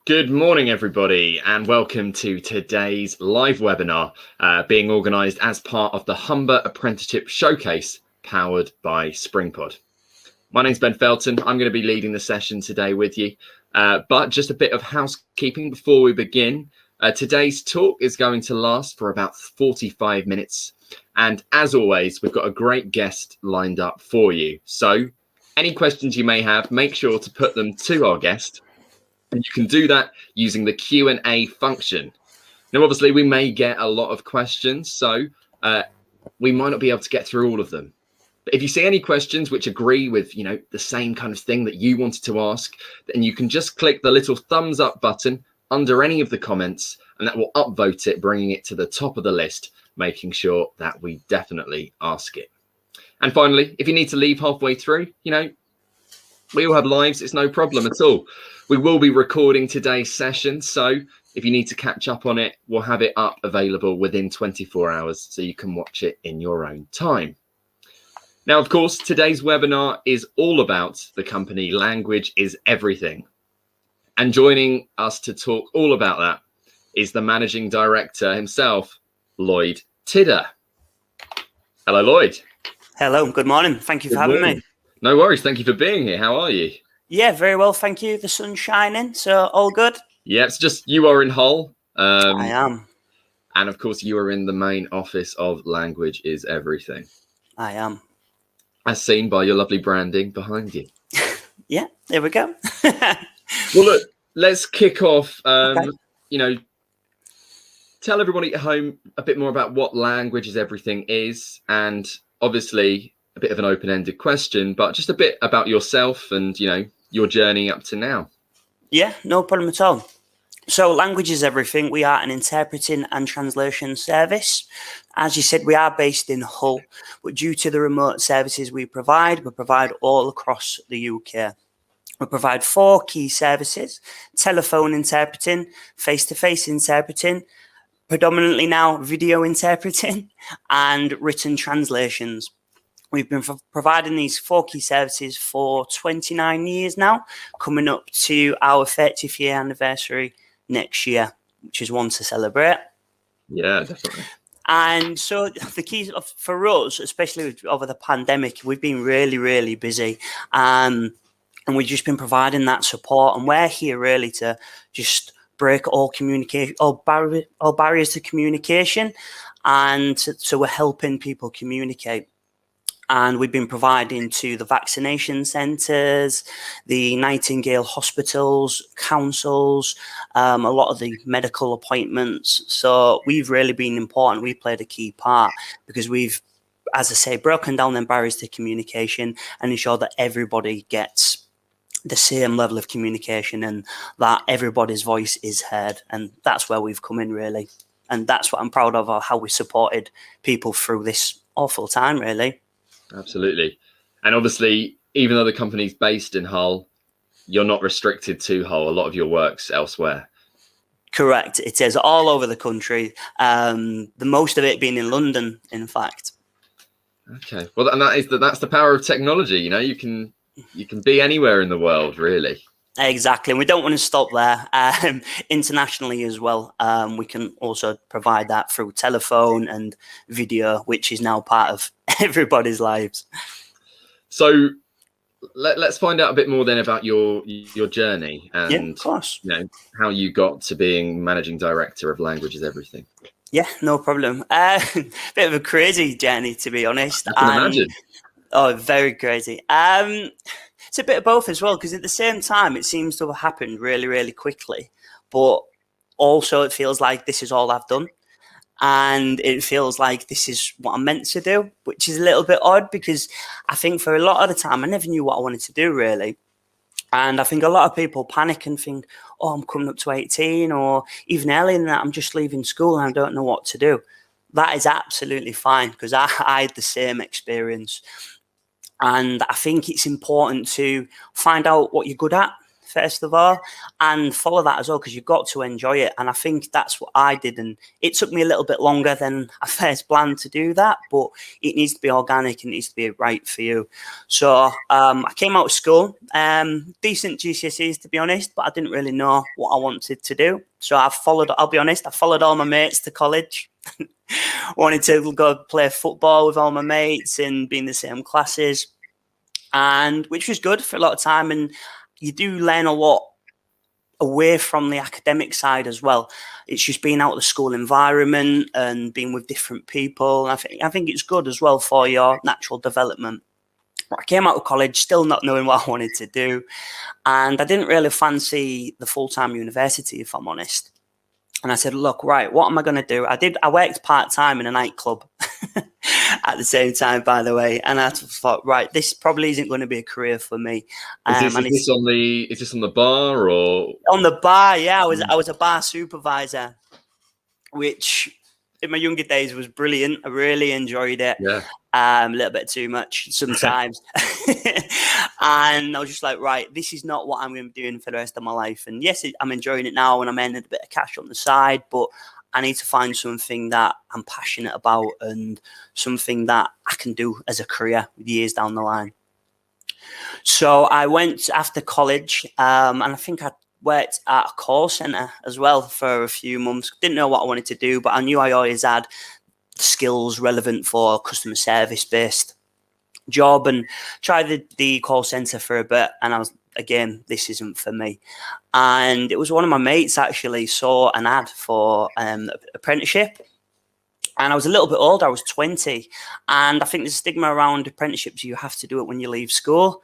Good morning, everybody, and welcome to today's live webinar being organised as part of the Humber Apprenticeship Showcase powered by SpringPod. My name's Ben Felton. I'm going to be leading the session today with you, but just a bit of housekeeping before we begin. Today's talk is going to last for about 45 minutes, and as always, we've got a great guest lined up for you. So any questions you may have, make sure to put them to our guest. And you can do that using the Q&A function. Now, obviously, we may get a lot of questions, so we might not be able to get through all of them. But if you see any questions which agree with, the same kind of thing that you wanted to ask, then you can just click the little thumbs up button under any of the comments, and that will upvote it, bringing it to the top of the list, making sure that we definitely ask it. And finally, if you need to leave halfway through, we all have lives. It's no problem at all. We will be recording today's session, so if you need to catch up on it, we'll have it up available within 24 hours so you can watch it in your own time. Now, of course, today's webinar is all about the company Language is Everything. And joining us to talk all about that is the Managing Director himself, Lloyd Tidder. Hello, Lloyd. Hello, good morning. Thank you for having me. No worries. Thank you for being here. How are you? Yeah, very well, thank you. The sun's shining, so all good. Yeah, it's just you are in Hull. I am. And of course, you are in the main office of Language is Everything. I am. As seen by your lovely branding behind you. Yeah, there we go. Well, look, let's kick off. Okay. Tell everybody at home a bit more about what Language is Everything is, and obviously a bit of an open-ended question, but just a bit about yourself and, your journey up to now. Yeah, no problem at all. So Language is Everything. We are an interpreting and translation service. As you said, we are based in Hull, but due to the remote services we provide all across the UK. We provide 4 key services: telephone interpreting, face-to-face interpreting, predominantly now video interpreting, and written translations. We've been providing these 4 key services for 29 years now, coming up to our 30th year anniversary next year, which is one to celebrate. Yeah, definitely. And so the key for us, especially over the pandemic, we've been really, really busy. And we've just been providing that support. And we're here really to just break all barriers to communication. And so we're helping people communicate. And we've been providing to the vaccination centres, the Nightingale hospitals, councils, a lot of the medical appointments. So we've really been important. We played a key part because we've, as I say, broken down them barriers to communication and ensured that everybody gets the same level of communication and that everybody's voice is heard. And that's where we've come in, really. And that's what I'm proud of, how we supported people through this awful time, really. Absolutely. And obviously, even though the company's based in Hull, you're not restricted to Hull. A lot of your work's elsewhere. Correct. It is all over the country. The most of it being in London, in fact. Okay. Well, and that's the power of technology. You can be anywhere in the world, really. Exactly. And we don't want to stop there. Internationally as well, we can also provide that through telephone and video, which is now part of everybody's lives. So let's find out a bit more then about your journey and yeah, of course. How you got to being Managing Director of Language is Everything. Yeah, no problem. Bit of a crazy journey, to be honest. I can imagine. Oh, very crazy. It's a bit of both as well, because at the same time, it seems to have happened really, really quickly. But also it feels like this is all I've done. And it feels like this is what I'm meant to do, which is a little bit odd because I think for a lot of the time, I never knew what I wanted to do, really. And I think a lot of people panic and think, oh, I'm coming up to 18 or even earlier than that, I'm just leaving school and I don't know what to do. That is absolutely fine because I had the same experience. And I think it's important to find out what you're good at first of all, and follow that as well, because you've got to enjoy it. And I think that's what I did. And it took me a little bit longer than I first planned to do that, but it needs to be organic and it needs to be right for you. So I came out of school, decent GCSEs to be honest, but I didn't really know what I wanted to do. So I'll be honest, I followed all my mates to college. Wanted to go play football with all my mates and be in the same classes, and which was good for a lot of time. And you do learn a lot away from the academic side as well. It's just being out of the school environment and being with different people. I think it's good as well for your natural development. I came out of college still not knowing what I wanted to do, and I didn't really fancy the full-time university, if I'm honest. And I said, look, right, what am I going to do? I worked part-time in a nightclub at the same time, by the way. And I thought, right, this probably isn't going to be a career for me. Is this on the bar or? On the bar, yeah. I was a bar supervisor, which in my younger days was brilliant. I really enjoyed it. Yeah. A little bit too much sometimes. And I was just like, right, this is not what I'm going to be doing for the rest of my life. And yes, I'm enjoying it now and I'm earning a bit of cash on the side, but I need to find something that I'm passionate about and something that I can do as a career years down the line. So I went after college, and I think I worked at a call centre as well for a few months. Didn't know what I wanted to do, but I knew I always had skills relevant for customer service based job, and tried the call centre for a bit. And I was, again, this isn't for me. And it was one of my mates actually saw an ad for apprenticeship. And I was a little bit older, I was 20. And I think there's a stigma around apprenticeships. You have to do it when you leave school.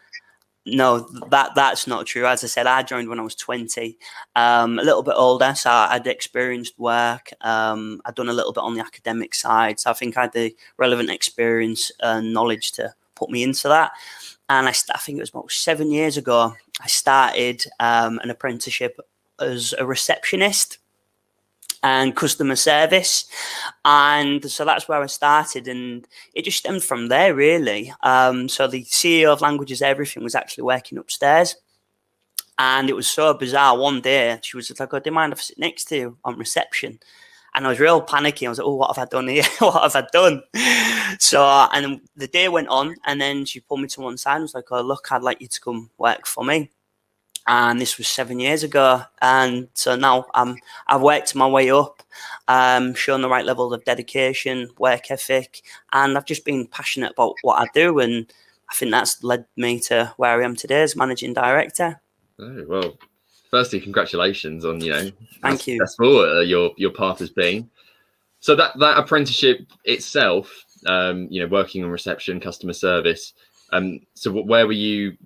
No, that's not true. As I said, I joined when I was 20, a little bit older. So I'd experienced work. I'd done a little bit on the academic side. So I think I had the relevant experience and knowledge to put me into that. And I think it was about 7 years ago, I started an apprenticeship as a receptionist and customer service. And so that's where I started, and it just stemmed from there, really. So the CEO of Languages Everything was actually working upstairs, and it was so bizarre. One day she was just like, oh, do you mind if I sit next to you on reception? And I was real panicky. I was like, oh, what have I done here? What have I done? So, and the day went on, and then she pulled me to one side and was like, oh, look, I'd like you to come work for me. And this was 7 years ago. And so now I've worked my way up, shown the right level of dedication, work ethic, and I've just been passionate about what I do. And I think that's led me to where I am today as managing director. Oh, well, firstly, congratulations on, Thank you. That's all your path has been. So that apprenticeship itself, working on reception, customer service. So where were you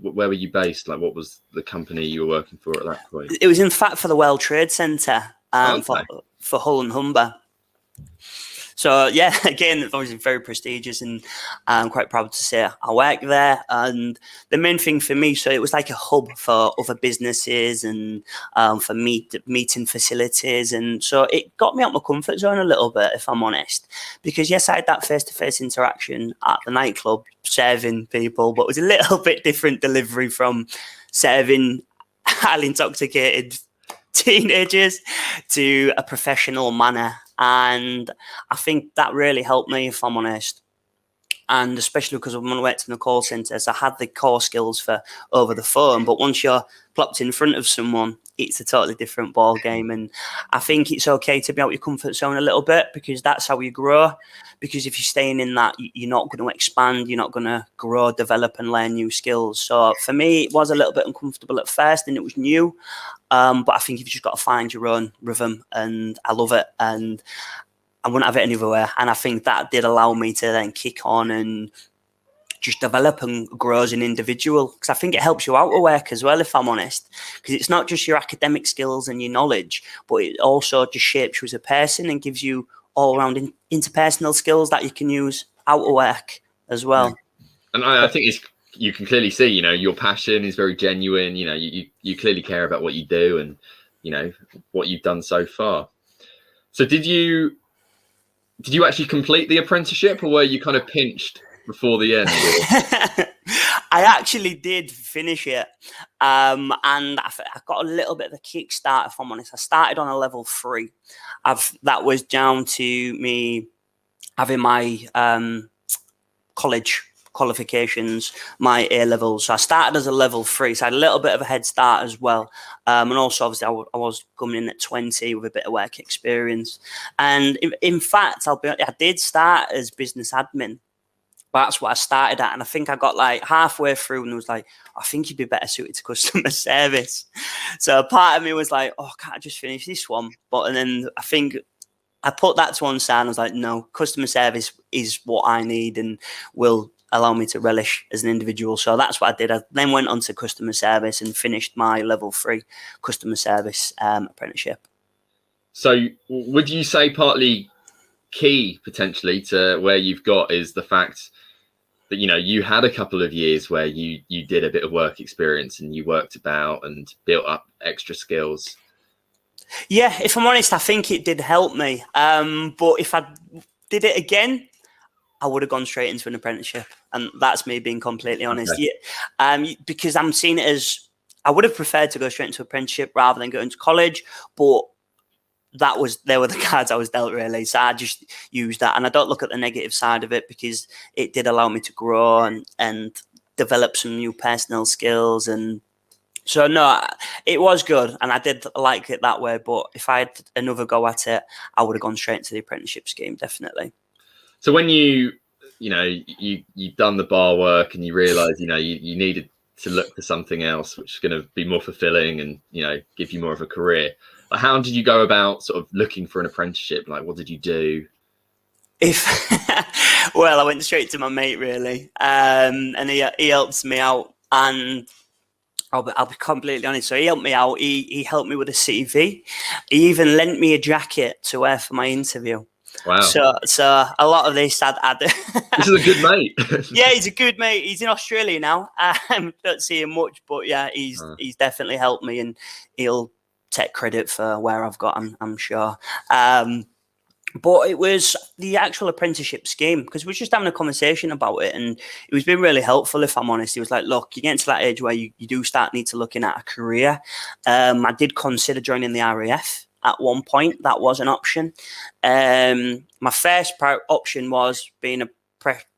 based? Like, what was the company you were working for at that point? It was in fact for the World Trade Center, for Hull and Humber. So yeah, again, obviously very prestigious, and I'm quite proud to say I work there. And the main thing for me, so it was like a hub for other businesses and for meeting facilities. And so it got me out my comfort zone a little bit, if I'm honest, because yes, I had that face-to-face interaction at the nightclub serving people, but it was a little bit different delivery from serving highly intoxicated teenagers to a professional manner. And I think that really helped me, if I'm honest. And especially because when I worked in the call centres, I had the core skills for over the phone. But once you're plopped in front of someone, it's a totally different ball game. And I think it's okay to be out your comfort zone a little bit, because that's how you grow. Because if you're staying in that, you're not going to expand, you're not going to grow, develop and learn new skills. So for me, it was a little bit uncomfortable at first and it was new. But I think you've just got to find your own rhythm, and I love it. And I wouldn't have it any other way. And I think that did allow me to then kick on and just develop and grow as an individual. Because I think it helps you out at work as well, if I'm honest. Because it's not just your academic skills and your knowledge, but it also just shapes you as a person and gives you all around interpersonal skills that you can use out of work as well. And I think you can clearly see, your passion is very genuine. You clearly care about what you do and, what you've done so far. So did you actually complete the apprenticeship, or were you kind of pinched before the end? I actually did finish it, and I got a little bit of a kickstart. If I'm honest, I started on a level 3. That was down to me having my college qualifications, my A levels. So I started as a level 3, so I had a little bit of a head start as well. And also, obviously, I was coming in at 20 with a bit of work experience. And in fact, I did start as business admin. That's what I started at, and I think I got like halfway through and was like, I think you'd be better suited to customer service. So part of me was like, oh, can't I just finish this one? And then I think I put that to one side and I was like, no, customer service is what I need and will allow me to relish as an individual. So that's what I did. I then went on to customer service and finished my level 3 customer service apprenticeship. So would you say partly key potentially to where you've got is the fact that, you know, you had a couple of years where you did a bit of work experience and you worked about and built up extra skills? Yeah, if I'm honest, I think it did help me. But if I did it again, I would have gone straight into an apprenticeship. And that's me being completely honest. Okay. Yeah, because I'm seeing it as, I would have preferred to go straight into apprenticeship rather than going to college, but they were the cards I was dealt, really. So I just used that, and I don't look at the negative side of it because it did allow me to grow and develop some new personal skills. And so no, it was good, and I did like it that way. But if I had another go at it, I would have gone straight into the apprenticeship scheme, definitely. So when you've done the bar work and you realize, you needed to look for something else which is going to be more fulfilling and, give you more of a career, how did you go about sort of looking for an apprenticeship? Like, what did you do? Well, I went straight to my mate, really, and he helped me out, and I'll be completely honest. So he helped me out. He helped me with a CV. He even lent me a jacket to wear for my interview. Wow. So a lot of this, This is a good mate. Yeah, he's a good mate. He's in Australia now. Don't see him much, but yeah, he's definitely helped me, and he'll take credit for where I've got. I'm sure. But it was the actual apprenticeship scheme, because we were just having a conversation about it, and it was been really helpful, if I'm honest. He was like, look, you're getting to that age where you do need to looking at a career. I did consider joining the RAF at one point. That was an option. My first option was being a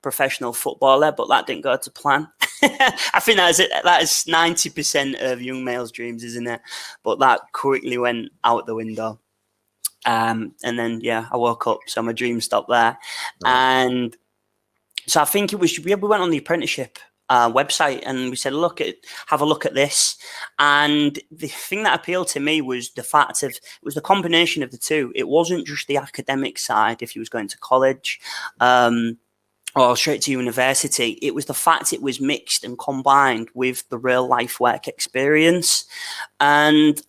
professional footballer, but that didn't go to plan. I think that is 90% of young males' dreams, isn't it? But that quickly went out the window. And then, I woke up, so my dream stopped there. And so I think we went on the apprenticeship website, and we said, have a look at this. And the thing that appealed to me was the fact it was the combination of the two. It wasn't just the academic side, if you was going to college, or straight to university. It was the fact it was mixed and combined with the real life work experience. And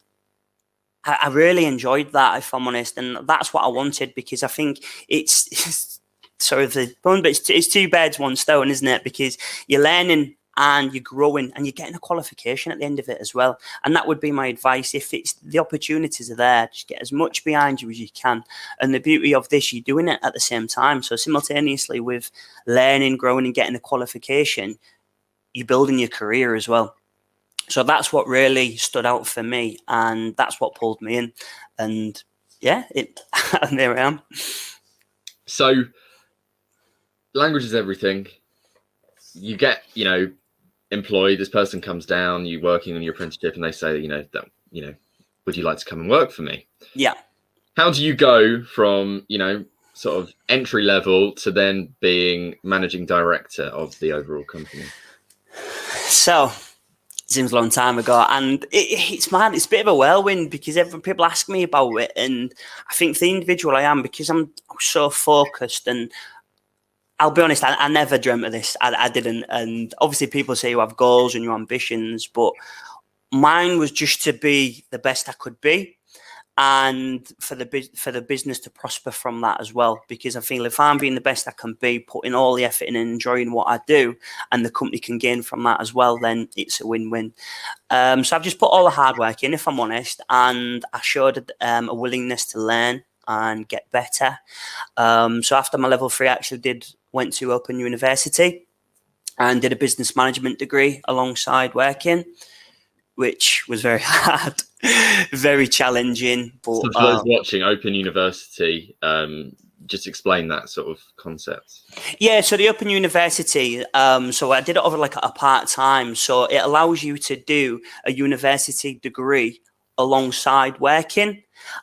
I really enjoyed that, if I'm honest, and that's what I wanted, because I think it's two birds, one stone, isn't it? Because you're learning and you're growing and you're getting a qualification at the end of it as well. And that would be my advice. If it's the opportunities are there, just get as much behind you as you can. And the beauty of this, you're doing it at the same time. So simultaneously with learning, growing and getting a qualification, you're building your career as well. So that's what really stood out for me, and that's what pulled me in. And and there I am. So language is everything. You get, employed, this person comes down, you're working on your apprenticeship, and they say, would you like to come and work for me? Yeah. How do you go from, sort of entry level to then being managing director of the overall company? So seems a long time ago, and it's mad. It's a bit of a whirlwind, because people ask me about it, and I think the individual I am, because I'm so focused, and I'll be honest, I never dreamt of this. I didn't. And obviously people say you have goals and your ambitions, but mine was just to be the best I could be, and for the business to prosper from that as well. Because I feel if I'm being the best I can be, putting all the effort in and enjoying what I do, and the company can gain from that as well, then it's a win-win. So I've just put all the hard work in, if I'm honest, and I showed a willingness to learn and get better. So after my level 3, I actually went to Open University. and did a business management degree alongside working, which was very hard, very challenging. But So for those watching, Open University, just explain that sort of concept. yeah, so the Open University, so I did it over like a part-time. So it allows you to do a university degree alongside working.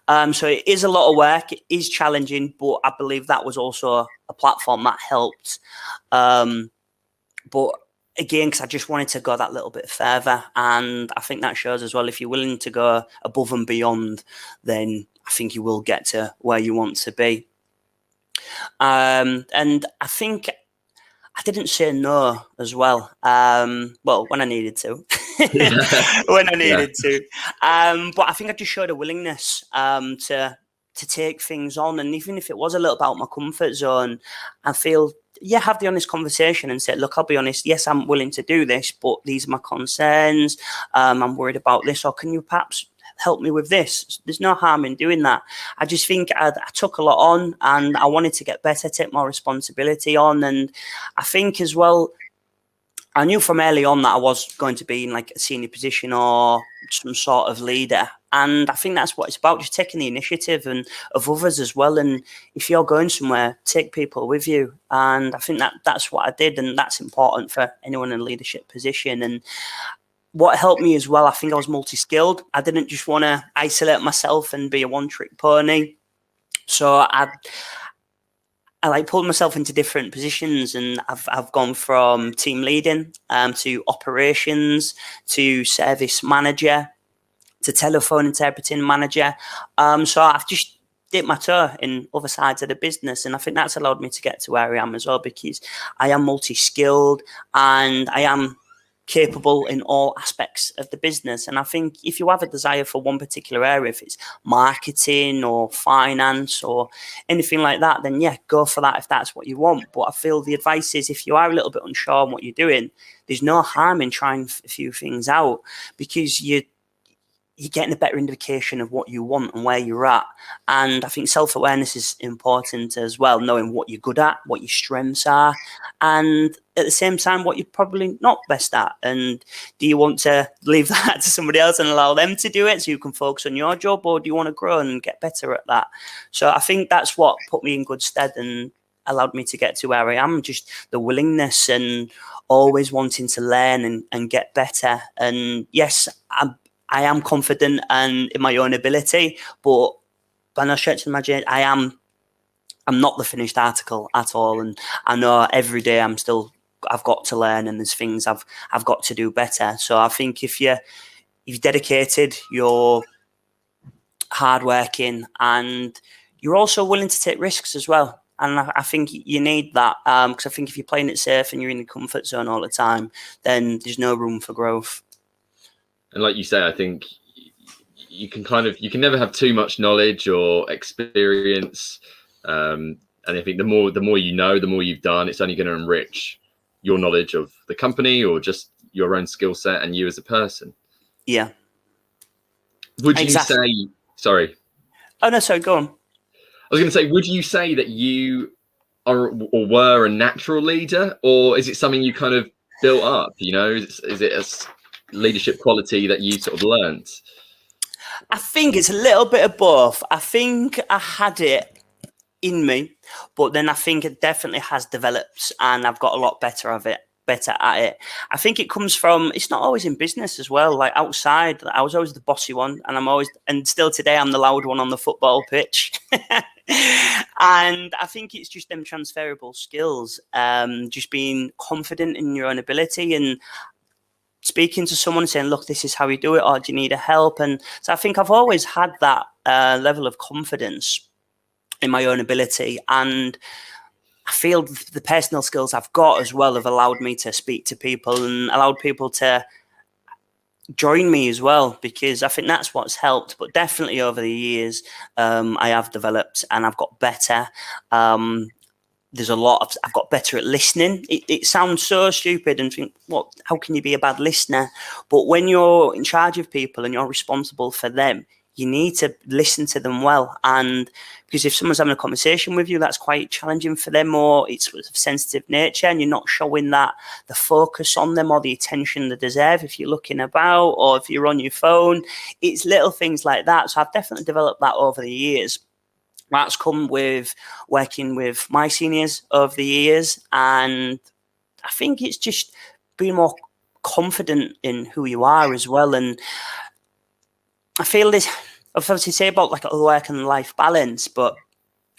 So it is a lot of work, it is challenging, but I believe that was also a platform that helped. But again, because I just wanted to go that little bit further, and I think that shows as well, if you're willing to go above and beyond, then I think you will get to where you want to be. And I think I didn't say no as well. Well, when I needed to, when I needed to. But I think I just showed a willingness to take things on, and even if it was a little bit out of my comfort zone, I feel have the honest conversation and say, look, I'll be honest. Yes, I'm willing to do this, but these are my concerns. I'm worried about this, or can you perhaps help me with this? There's no harm in doing that. I just think I took a lot on, and I wanted to get better, take more responsibility on. And I think as well, I knew from early on that I was going to be in like a senior position or some sort of leader. And I think that's what it's about, just taking the initiative and of others as well. And if you're going somewhere, take people with you. And I think that's what I did. And that's important for anyone in a leadership position. And what helped me as well, I think I was multi-skilled. I didn't just want to isolate myself and be a one-trick pony. So I like pulled myself into different positions, and I've gone from team leading to operations to service manager to telephone interpreting manager. So I've just dipped my toe in other sides of the business, and I think that's allowed me to get to where I am as well, because I am multi-skilled and I am capable in all aspects of the business. And I think if you have a desire for one particular area, if it's marketing or finance or anything like that, then yeah, go for that if that's what you want. But I feel the advice is, if you are a little bit unsure on what you're doing, there's no harm in trying a few things out, because you're getting a better indication of what you want and where you're at. And I think self-awareness is important as well, knowing what you're good at, what your strengths are, and at the same time, what you're probably not best at. And do you want to leave that to somebody else and allow them to do it so you can focus on your job, or do you want to grow and get better at that? So I think that's what put me in good stead and allowed me to get to where I am, just the willingness and always wanting to learn and get better. And yes, I am confident and in my own ability, but by no stretch of the imagination, I'm not the finished article at all. And I know every day I've got to learn, and there's things I've got to do better. So I think if you're dedicated, you're hardworking, and you're also willing to take risks as well. And I think you need that, because I think if you're playing it safe and you're in the comfort zone all the time, then there's no room for growth. And like you say, I think you can never have too much knowledge or experience. And I think the more you know, the more you've done, it's only going to enrich your knowledge of the company or just your own skill set and you as a person. Yeah. Would you say, sorry. Oh, no, sorry, go on. I was going to say, would you say that you are or were a natural leader, or is it something you kind of built up? You know, is it a leadership quality that you sort of learned? I think it's a little bit of both. I think I had it in me, but then I think it definitely has developed, and I've got a lot better at it. I think it comes from, it's not always in business as well. Like outside, I was always the bossy one, and still today I'm the loud one on the football pitch. And I think it's just them transferable skills, just being confident in your own ability and speaking to someone and saying, look, this is how you do it, or do you need a help? And so I think I've always had that level of confidence in my own ability. And I feel the personal skills I've got as well have allowed me to speak to people and allowed people to join me as well, because I think that's what's helped. But definitely over the years, I have developed and I've got better. I've got better at listening. It sounds so stupid and think, how can you be a bad listener? But when you're in charge of people and you're responsible for them, you need to listen to them well. And because if someone's having a conversation with you, that's quite challenging for them, or it's of sensitive nature, and you're not showing that the focus on them or the attention they deserve if you're looking about or if you're on your phone. It's little things like that. So I've definitely developed that over the years. That's come with working with my seniors over the years, and I think it's just being more confident in who you are as well. And I feel this, I've obviously say about like a work and life balance, but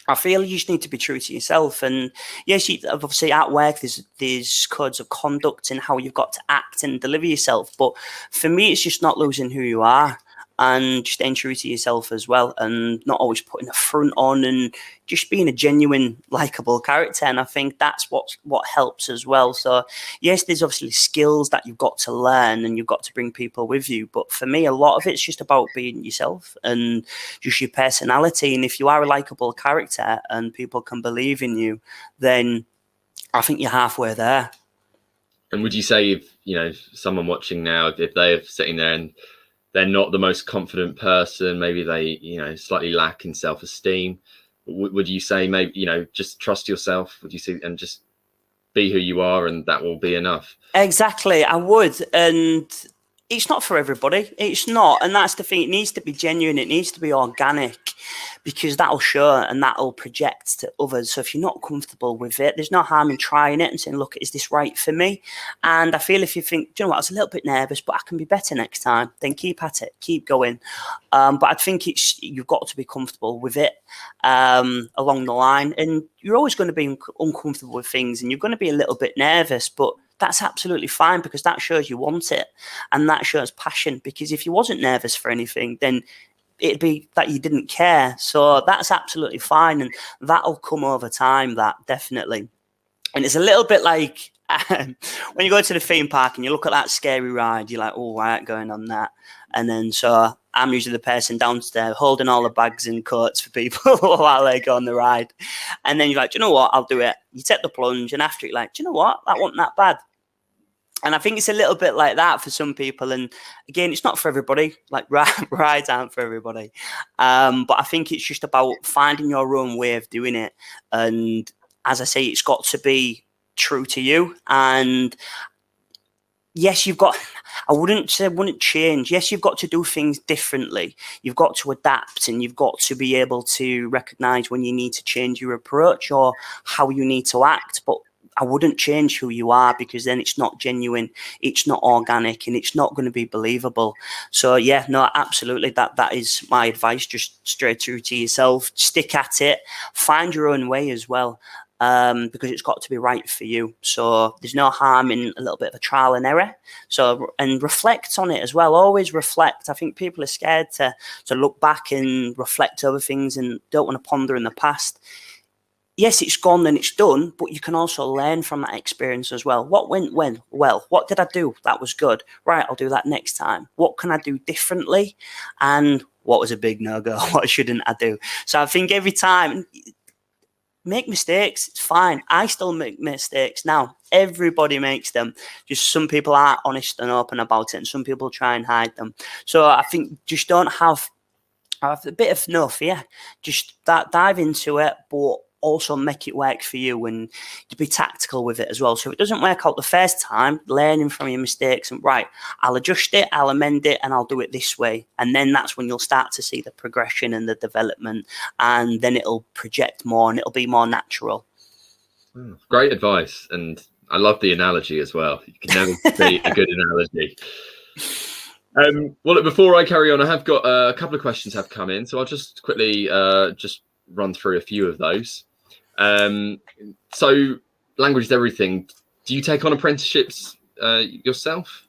I feel you just need to be true to yourself. And yes, obviously at work, there's codes of conduct and how you've got to act and deliver yourself. But for me, it's just not losing who you are and just staying true to yourself as well, and not always putting a front on, and just being a genuine, likable character. And I think that's what helps as well. So yes, there's obviously skills that you've got to learn and you've got to bring people with you. But for me, a lot of it's just about being yourself and just your personality. And if you are a likable character and people can believe in you, then I think you're halfway there. And would you say if someone watching now, if they're sitting there and they're not the most confident person, maybe they slightly lack in self-esteem, would you say maybe just trust yourself? Would you say, and just be who you are, and that will be enough? Exactly, I would. And it's not for everybody. It's not. And that's the thing. It needs to be genuine. It needs to be organic, because that'll show and that'll project to others. So if you're not comfortable with it, there's no harm in trying it and saying, look, is this right for me? And I feel if you think, do you know what, I was a little bit nervous, but I can be better next time, then keep at it, keep going. But I think you've got to be comfortable with it along the line. And you're always going to be uncomfortable with things, and you're going to be a little bit nervous, but that's absolutely fine, because that shows you want it, and that shows passion. Because if you wasn't nervous for anything, then it'd be that you didn't care. So that's absolutely fine, and that'll come over time, that definitely. And it's a little bit like when you go to the theme park and you look at that scary ride, you're like, oh, I ain't going on that. And then so I'm usually the person downstairs holding all the bags and coats for people while they go on the ride. And then you're like, do you know what, I'll do it. You take the plunge, and after you're like, do you know what, that wasn't that bad. And I think it's a little bit like that for some people. And again, it's not for everybody. Like rides aren't for everybody. But I think it's just about finding your own way of doing it. And as I say, it's got to be true to you. And yes, I wouldn't change. Yes, you've got to do things differently. You've got to adapt, and you've got to be able to recognize when you need to change your approach or how you need to act. But I wouldn't change who you are, because then it's not genuine, it's not organic, and it's not going to be believable. So yeah, no, absolutely. That is my advice. Just straight true to yourself, stick at it, find your own way as well. Because it's got to be right for you. So there's no harm in a little bit of a trial and error. So, and reflect on it as well. Always reflect. I think people are scared to look back and reflect over things and don't want to ponder in the past. Yes, it's gone and it's done, but you can also learn from that experience as well. What went well? What did I do? That was good. Right, I'll do that next time. What can I do differently? And what was a big no-go? What shouldn't I do? So I think every time, make mistakes. It's fine. I still make mistakes now. Everybody makes them. Just some people aren't honest and open about it, and some people try and hide them. So I think just don't have a bit of no fear. Just dive into it, but also make it work for you, and to be tactical with it as well. So if it doesn't work out the first time, learning from your mistakes, and right, I'll adjust it, I'll amend it, and I'll do it this way. And then that's when you'll start to see the progression and the development, and then it'll project more and it'll be more natural. Great advice. And I love the analogy as well. You can never beat a good analogy. Well, look, before I carry on, I have got a couple of questions have come in, so I'll just quickly just run through a few of those. So language is everything. Do you take on apprenticeships yourself?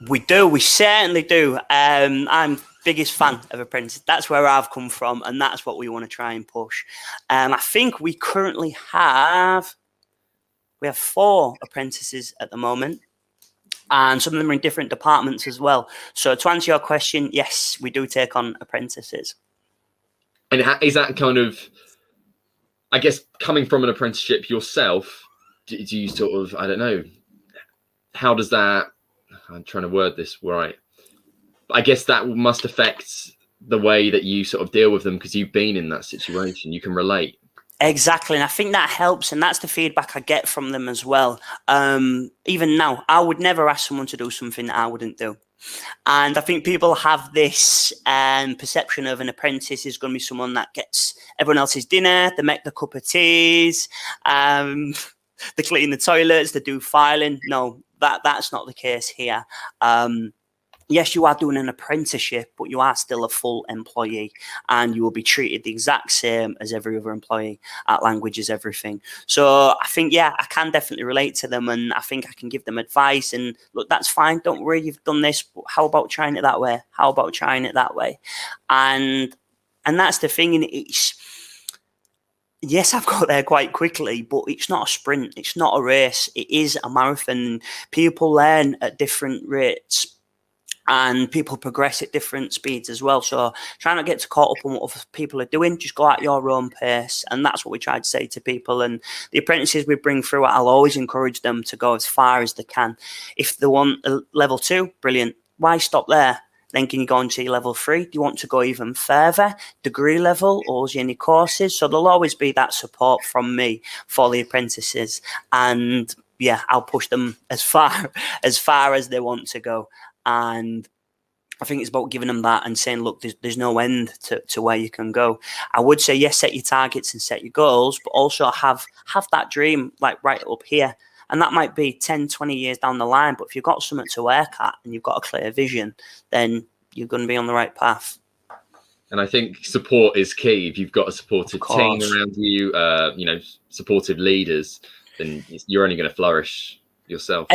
We do. We certainly do. I'm biggest fan of apprentices. That's where I've come from, and that's what we want to try and push. I think we currently have 4 apprentices at the moment, and some of them are in different departments as well. So to answer your question, yes, we do take on apprentices. And is that kind of, I guess, coming from an apprenticeship yourself, do you sort of, I don't know, how does that, I'm trying to word this right, I guess that must affect the way that you sort of deal with them because you've been in that situation. You can relate. Exactly, and I think that helps, and that's the feedback I get from them as well. Even now, I would never ask someone to do something that I wouldn't do. And I think people have this perception of an apprentice is going to be someone that gets everyone else's dinner, they make the cup of teas, they clean the toilets, they do filing. No, that's not the case here. Yes, you are doing an apprenticeship, but you are still a full employee, and you will be treated the exact same as every other employee. At language is everything. So I think, yeah, I can definitely relate to them, and I think I can give them advice. And look, that's fine. Don't worry, you've done this. But how about trying it that way? How about trying it that way? And that's the thing. And yes, I've got there quite quickly, but it's not a sprint. It's not a race. It is a marathon. People learn at different rates. And people progress at different speeds as well. So try not to get caught up on what other people are doing. Just go at your own pace. And that's what we try to say to people. And the apprentices we bring through, I'll always encourage them to go as far as they can. If they want a level 2, brilliant. Why stop there? Then can you go on to your level 3? Do you want to go even further, degree level, or is there any courses? So there'll always be that support from me for the apprentices. And yeah, I'll push them as far as they want to go. And I think it's about giving them that and saying, look, there's no end to where you can go. I would say, yes, set your targets and set your goals, but also have that dream like right up here. And that might be 10, 20 years down the line. But if you've got something to work at and you've got a clear vision, then you're going to be on the right path. And I think support is key. If you've got a supportive team around you, supportive leaders, then you're only going to flourish yourself.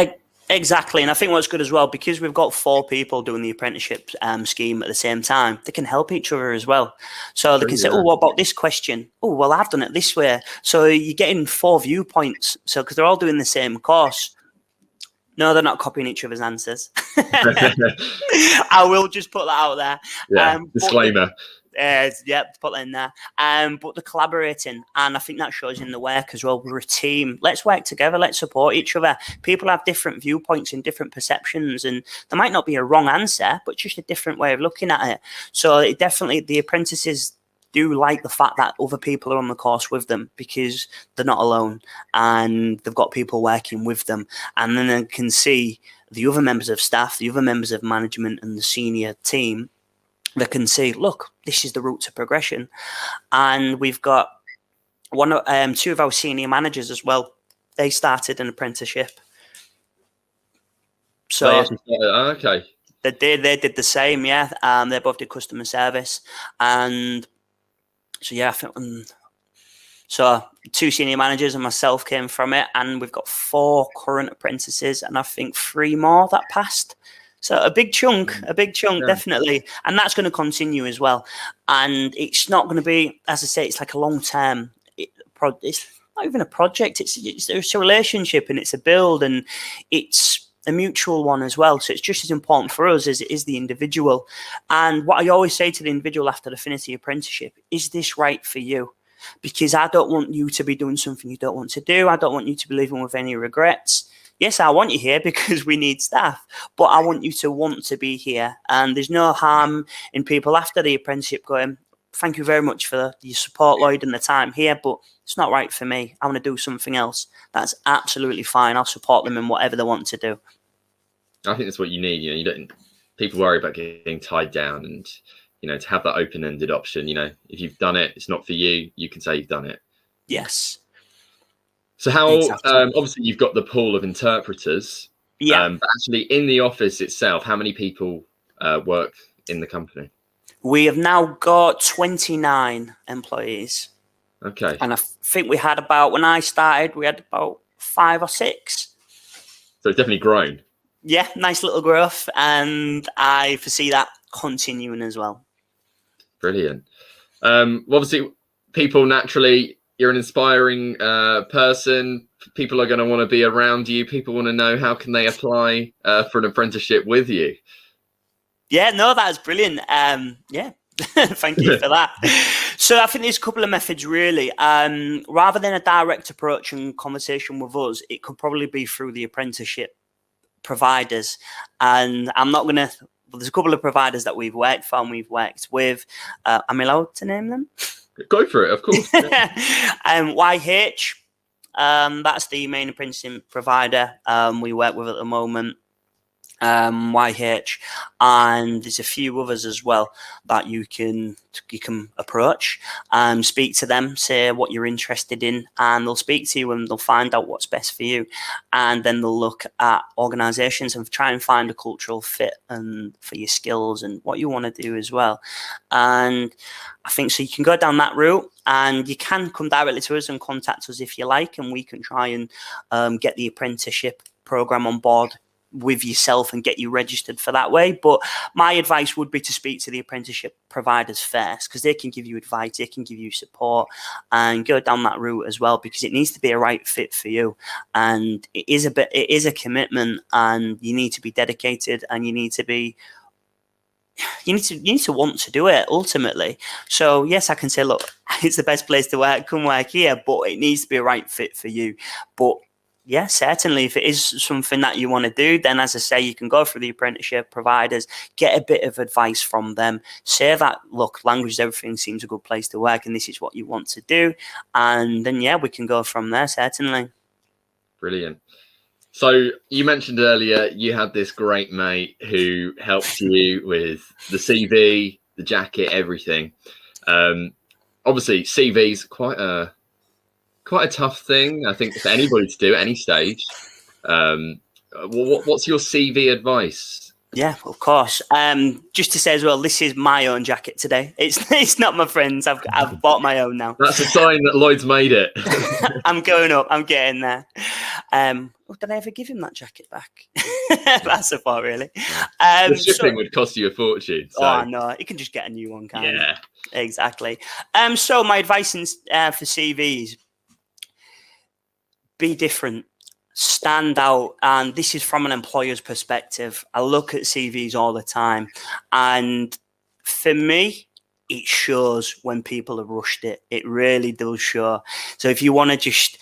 Exactly. And I think what's good as well, because we've got 4 people doing the apprenticeship scheme at the same time, they can help each other as well. So they can say, oh, what about this question? Oh, well, I've done it this way. So you're getting 4 viewpoints. So because they're all doing the same course. No, they're not copying each other's answers. I will just put that out there. Yeah, disclaimer. Put that in there. But they're collaborating, and I think that shows in the work as well. We're a team. Let's work together. Let's support each other. People have different viewpoints and different perceptions, and there might not be a wrong answer, but just a different way of looking at it. So it definitely, the apprentices do like the fact that other people are on the course with them because they're not alone and they've got people working with them, and then they can see the other members of staff, the other members of management, and the senior team. They can see, look, this is the route to progression. And we've got 2 of our senior managers as well. They started an apprenticeship. So okay. They did the same, yeah. They both did customer service. And so, yeah, I think, so 2 senior managers and myself came from it. And we've got 4 current apprentices and I think 3 more that passed. So a big chunk, yeah. Definitely. And that's going to continue as well. And it's not going to be, as I say, it's like a long-term, it's not even a project. It's a relationship and it's a build and it's a mutual one as well. So it's just as important for us as it is the individual. And what I always say to the individual after they finish the apprenticeship, is this right for you? Because I don't want you to be doing something you don't want to do. I don't want you to be living with any regrets. Yes, I want you here because we need staff, but I want you to want to be here. And there's no harm in people after the apprenticeship going, thank you very much for your support, Lloyd, and the time here, but it's not right for me. I want to do something else. That's absolutely fine. I'll support them in whatever they want to do. I think that's what you need. You don't. People worry about getting tied down, and to have that open-ended option. If you've done it, it's not for you. You can say you've done it. Yes. So how, obviously you've got the pool of interpreters, but actually in the office itself, how many people work in the company? We have now got 29 employees. Okay. And I think we had when I started, we had about 5 or 6. So it's definitely grown. Yeah, nice little growth. And I foresee that continuing as well. Brilliant. Obviously people naturally, you're an inspiring person. People are going to want to be around you. People want to know how can they apply for an apprenticeship with you. Yeah, no, that's brilliant. Yeah, thank you for that. So I think there's a couple of methods really. Rather than a direct approach and conversation with us, it could probably be through the apprenticeship providers. And I'm not going to there's a couple of providers that we've worked for and we've worked with. I'm allowed to name them? Go for it, of course. YH, that's the main apprenticeship provider we work with at the moment. YH, and there's a few others as well that you can approach, speak to them, say what you're interested in, and they'll speak to you and they'll find out what's best for you, and then they'll look at organizations and try and find a cultural fit and for your skills and what you want to do as well. And I think so you can go down that route, and you can come directly to us and contact us if you like, and we can try and get the apprenticeship program on board with yourself and get you registered for that way. But my advice would be to speak to the apprenticeship providers first, because they can give you advice, they can give you support, and go down that route as well, because it needs to be a right fit for you. And it is a commitment, and you need to be dedicated, and you need to want to do it ultimately. So yes, I can say, look, it's the best place to work, come work here, but it needs to be a right fit for you. But yeah, certainly, if it is something that you want to do, then as I say, you can go through the apprenticeship providers, get a bit of advice from them, say that, look, language, everything seems a good place to work, and this is what you want to do. And then, yeah, we can go from there, certainly. Brilliant. So you mentioned earlier you had this great mate who helped you with the CV, the jacket, everything. Obviously, CV's quite a tough thing, I think, for anybody to do at any stage. What's your CV advice? Yeah, of course. Just to say as well, this is my own jacket today. It's not my friend's. I've bought my own now. That's a sign that Lloyd's made it. I'm going up. I'm getting there. Did I ever give him that jacket back? That's a thought, really. The shipping would cost you a fortune. So. Oh no, you can just get a new one, can't you? Yeah, exactly. So my advice for CVs: be different, stand out. And this is from an employer's perspective. I look at CVs all the time, and for me, it shows when people have rushed it. It really does show. So if you want to just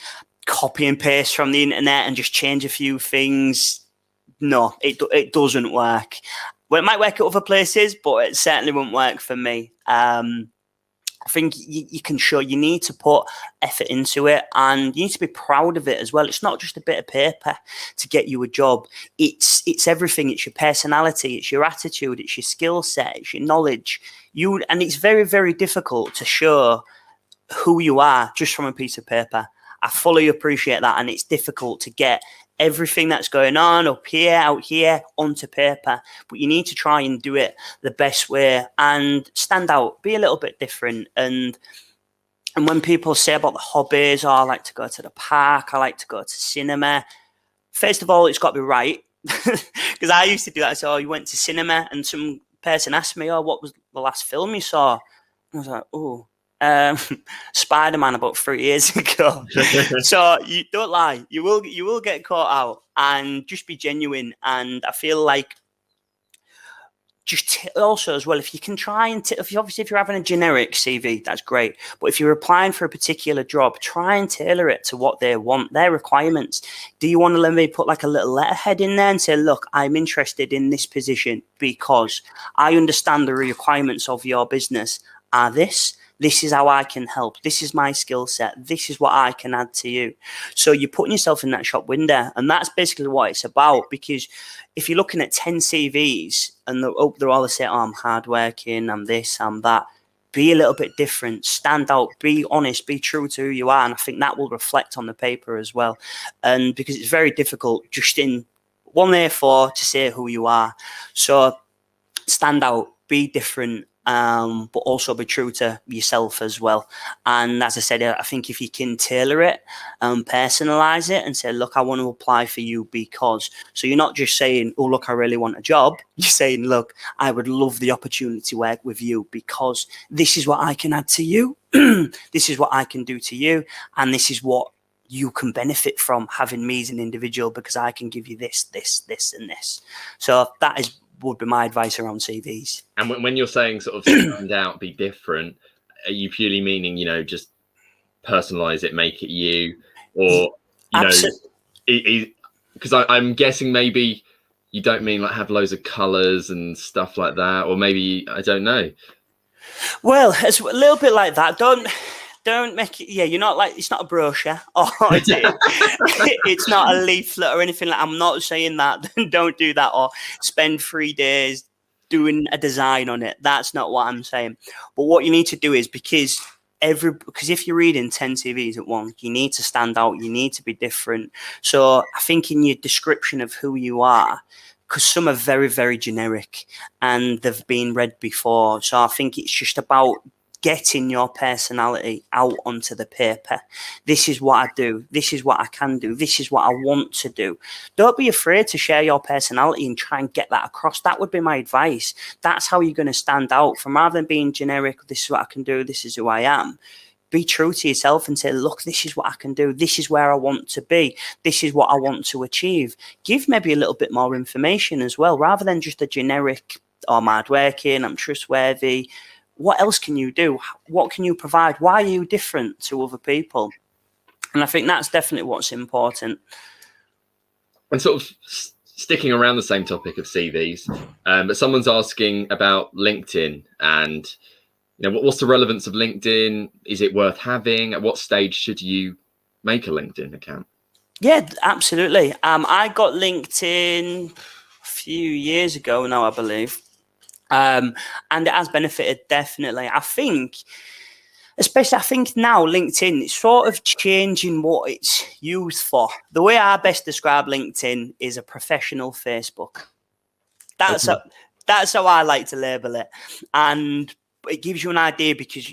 copy and paste from the internet and just change a few things, no, it doesn't work. Well, it might work at other places, but it certainly won't work for me. I think you can show, you need to put effort into it, and you need to be proud of it as well. It's not just a bit of paper to get you a job. It's everything. It's your personality, it's your attitude, it's your skill set, it's your knowledge. And it's very, very difficult to show who you are just from a piece of paper. I fully appreciate that, and it's difficult to get everything that's going on up here, out here, onto paper. But you need to try and do it the best way and stand out, be a little bit different. And when people say about the hobbies, I like to go to the park, I like to go to cinema, first of all, it's got to be right. Because I used to do that. So you went to cinema, and some person asked me, what was the last film you saw? I was like, Spider-Man about 3 years ago. So you don't lie. You will get caught out, and just be genuine. And I feel like also as well, if you can try and if you're having a generic CV, that's great. But if you're applying for a particular job, try and tailor it to what they want, their requirements. Do you want to let me put like a little letterhead in there and say, look, I'm interested in this position because I understand the requirements of your business are this. This is how I can help. This is my skill set. This is what I can add to you. So you're putting yourself in that shop window. And that's basically what it's about. Because if you're looking at 10 CVs and they're all the same, I'm hardworking, I'm this, I'm that. Be a little bit different. Stand out. Be honest. Be true to who you are. And I think that will reflect on the paper as well. And because it's very difficult just in one A4 to say who you are. So stand out. Be different. But also be true to yourself as well. And as I said, I think if you can tailor it and personalize it and say, look, I want to apply for you because, so you're not just saying, oh, look, I really want a job. You're saying, look, I would love the opportunity to work with you because this is what I can add to you. This is what I can do to you. And this is what you can benefit from having me as an individual because I can give you this, this, this, and this. So that would be my advice around CVs. And when you're saying sort of stand out, be different, are you purely meaning, just personalize it, make it you, or, because I'm guessing maybe you don't mean like have loads of colors and stuff like that, or maybe I don't know. Well, it's a little bit like that. Don't make it. Yeah, you're not like, it's not a brochure, or it's not a leaflet or anything like. I'm not saying that. Don't do that, or spend 3 days doing a design on it. That's not what I'm saying. But what you need to do is, because if you're reading 10 CVs at once, you need to stand out. You need to be different. So I think in your description of who you are, because some are very, very generic and they've been read before. So I think it's just about getting your personality out onto the paper. This is what I do. This is what I can do. This is what I want to do. Don't be afraid to share your personality and try and get that across. That would be my advice. That's how you're going to stand out. From rather than being generic, this is what I can do, this is who I am. Be true to yourself and say, look, this is what I can do. This is where I want to be. This is what I want to achieve. Give maybe a little bit more information as well, rather than just a generic, oh, I'm hardworking, I'm trustworthy. What else can you do? What can you provide? Why are you different to other people? And I think that's definitely what's important. And sort of sticking around the same topic of CVs, but someone's asking about LinkedIn and, you know, what's the relevance of LinkedIn? Is it worth having? At what stage should you make a LinkedIn account? Yeah, absolutely. I got LinkedIn a few years ago now, I believe. And it has benefited, definitely. I think now LinkedIn is sort of changing what it's used for. The way I best describe LinkedIn is a professional Facebook. That's how I like to label it. And it gives you an idea, because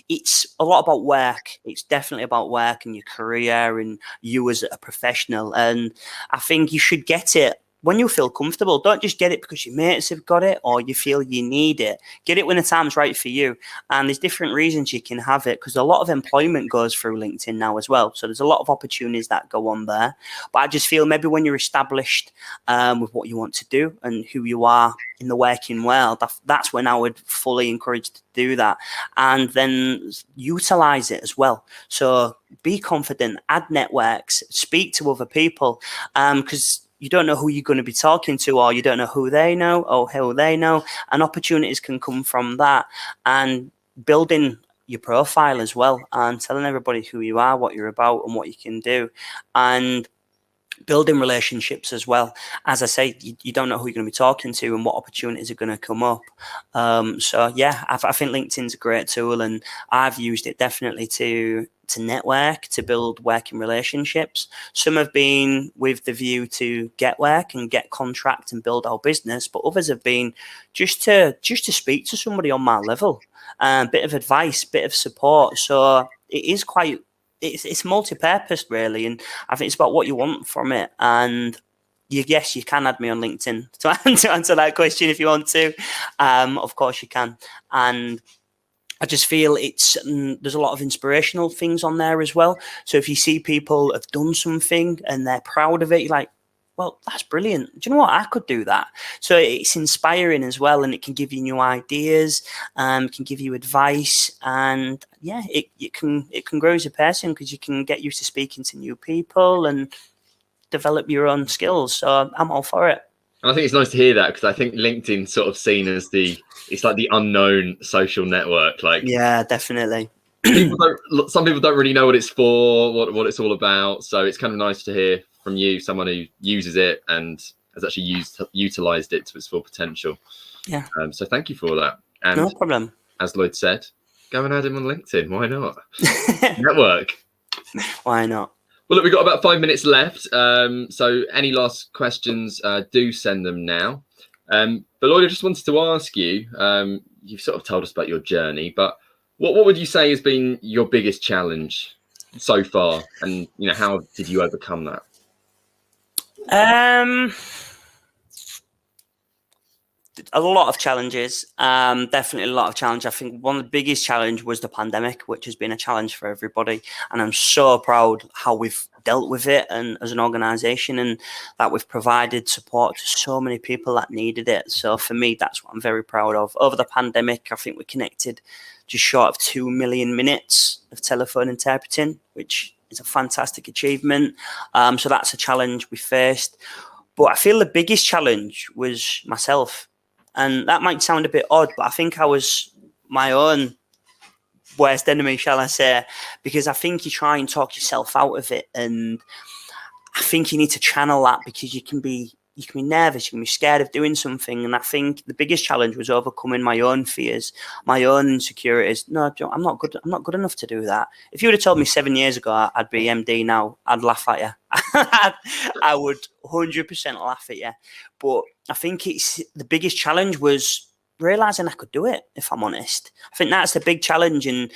it's a lot about work. It's definitely about work and your career and you as a professional. And I think you should get it when you feel comfortable. Don't just get it because your mates have got it or you feel you need it. Get it when the time's right for you. And there's different reasons you can have it, because a lot of employment goes through LinkedIn now as well. So there's a lot of opportunities that go on there. But I just feel maybe when you're established with what you want to do and who you are in the working world, that's when I would fully encourage to do that. And then utilize it as well. So be confident, add networks, speak to other people, because you don't know who you're going to be talking to, or you don't know who they know or who they know, and opportunities can come from that. And building your profile as well, and telling everybody who you are, what you're about and what you can do, and building relationships as well. As I say, you don't know who you're going to be talking to and what opportunities are going to come up. So yeah, I think LinkedIn's a great tool, and I've used it definitely to network, to build working relationships. Some have been with the view to get work and get contract and build our business, but others have been just to speak to somebody on my level, bit of advice, bit of support. So it is quite, it's multi-purpose really, and I think it's about what you want from it. And yes, you can add me on LinkedIn to answer that question if you want to. Of course you can. And I just feel there's a lot of inspirational things on there as well. So if you see people have done something and they're proud of it, you're like, well, that's brilliant. Do you know what? I could do that. So it's inspiring as well, and it can give you new ideas, can give you advice, and yeah, it can grow as a person, because you can get used to speaking to new people and develop your own skills. So I'm all for it. And I think it's nice to hear that, because I think LinkedIn's sort of seen as it's like the unknown social network. Like, yeah, definitely. Some people don't really know what it's for, what it's all about. So it's kind of nice to hear from you, someone who uses it and has actually utilized it to its full potential. Yeah. So thank you for that. And no problem. As Lloyd said, go and add him on LinkedIn. Why not? Network. Why not? Well, look, we've got about 5 minutes left. So any last questions, do send them now. But Lloyd, I just wanted to ask you, you've sort of told us about your journey, but what would you say has been your biggest challenge so far? And, you know, how did you overcome that? A lot of challenges, definitely a lot of challenge. I think one of the biggest challenge was the pandemic, which has been a challenge for everybody. And I'm so proud how we've dealt with it, and as an organization, and that we've provided support to so many people that needed it. So for me, that's what I'm very proud of. Over the pandemic, I think we connected just short of 2 million minutes of telephone interpreting, which is a fantastic achievement. So that's a challenge we faced. But I feel the biggest challenge was myself. And that might sound a bit odd, but I think I was my own worst enemy, shall I say, because I think you try and talk yourself out of it. And I think you need to channel that, because you can be nervous, you can be scared of doing something. And I think the biggest challenge was overcoming my own fears, my own insecurities. No, Joe, I'm not good enough to do that. If you would have told me 7 years ago I'd be MD now, I'd laugh at you. I would 100% laugh at you. But I think the biggest challenge was realizing I could do it, if I'm honest. I think that's the big challenge, and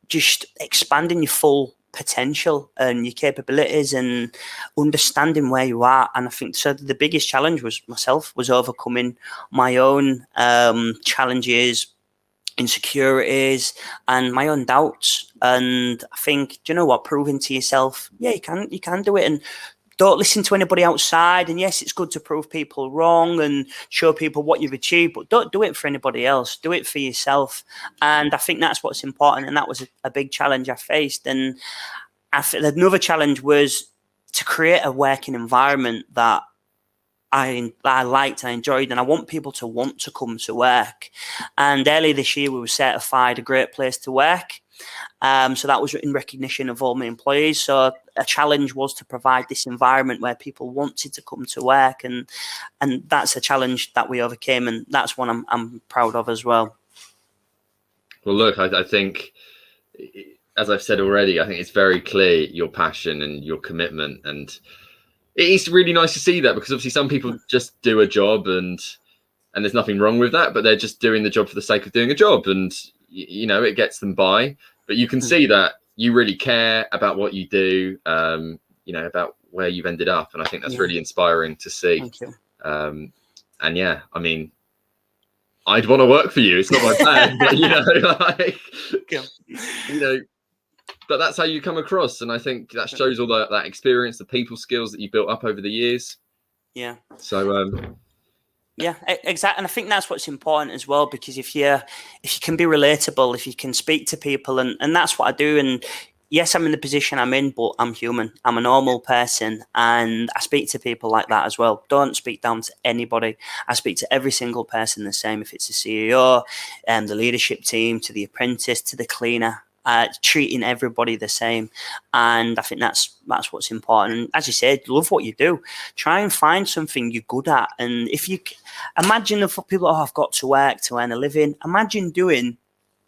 just expanding your full potential and your capabilities and understanding where you are. And I think so the biggest challenge was overcoming my own challenges, insecurities, and my own doubts. And I think, do you know what, proving to yourself, yeah, you can do it. And don't listen to anybody outside. And yes, it's good to prove people wrong and show people what you've achieved, but don't do it for anybody else. Do it for yourself. And I think that's what's important. And that was a big challenge I faced. And another challenge was to create a working environment that I liked, I enjoyed, and I want people to want to come to work. And earlier this year, we were certified a great place to work. So that was in recognition of all my employees. So a challenge was to provide this environment where people wanted to come to work, and that's a challenge that we overcame, and that's one I'm proud of as well. Well, look, I think, as I've said already, I think it's very clear your passion and your commitment, and it's really nice to see that, because obviously some people just do a job and there's nothing wrong with that, but they're just doing the job for the sake of doing a job, and you know, it gets them by. But you can see that you really care about what you do, you know, about where you've ended up. And I think that's really inspiring to see. Thank you. And yeah, I mean, I'd want to work for you. It's not my plan, but you know, like, you know, but that's how you come across. And I think that shows all that experience, the people skills that you built up over the years. Yeah. So, yeah, exactly. And I think that's what's important as well, because if you can be relatable, if you can speak to people, and that's what I do. And yes, I'm in the position I'm in, but I'm human. I'm a normal person, and I speak to people like that as well. Don't speak down to anybody. I speak to every single person the same, if it's the CEO, the leadership team, to the apprentice, to the cleaner. Treating everybody the same. And I think that's what's important. And as you said, love what you do. Try and find something you're good at. And if you imagine for people, I've got to work to earn a living. Imagine doing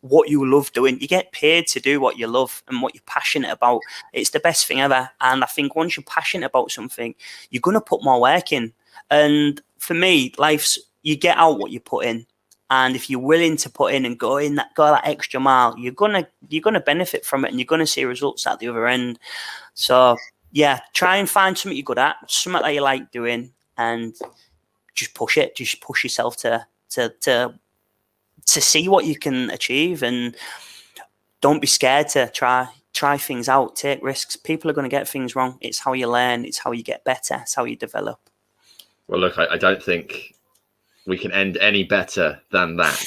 what you love doing. You get paid to do what you love and what you're passionate about. It's the best thing ever. And I think once you're passionate about something, you're going to put more work in. And for me, you get out what you put in. And if you're willing to put in and go that extra mile, you're gonna benefit from it, and you're gonna see results at the other end. So yeah, try and find something you're good at, something that you like doing, and just push it. Just push yourself to see what you can achieve, and don't be scared to try things out, take risks. People are going to get things wrong. It's how you learn. It's how you get better. It's how you develop. Well, look, I don't think we can end any better than that.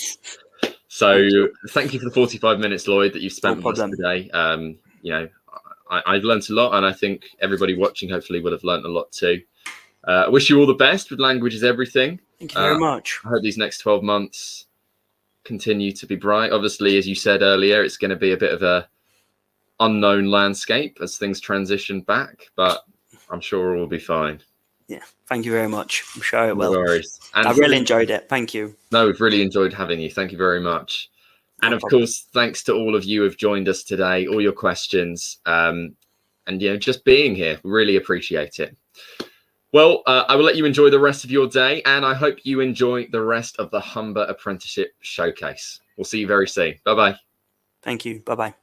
So thank you for the 45 minutes, Lloyd, that you've spent with us today. You know, I've learned a lot, and I think everybody watching hopefully would have learned a lot too. I wish you all the best with Language is Everything. Thank you very much. I hope these next 12 months continue to be bright. Obviously, as you said earlier, it's going to be a bit of a unknown landscape as things transition back, but I'm sure all will be fine. Yeah, thank you very much. I'm sure it will. No worries. And I really enjoyed it. Thank you. No, we've really enjoyed having you. Thank you very much. And of course, thanks to all of you who have joined us today, all your questions, and you know, just being here. We really appreciate it. Well, I will let you enjoy the rest of your day, and I hope you enjoy the rest of the Humber Apprenticeship Showcase. We'll see you very soon. Bye-bye. Thank you. Bye-bye.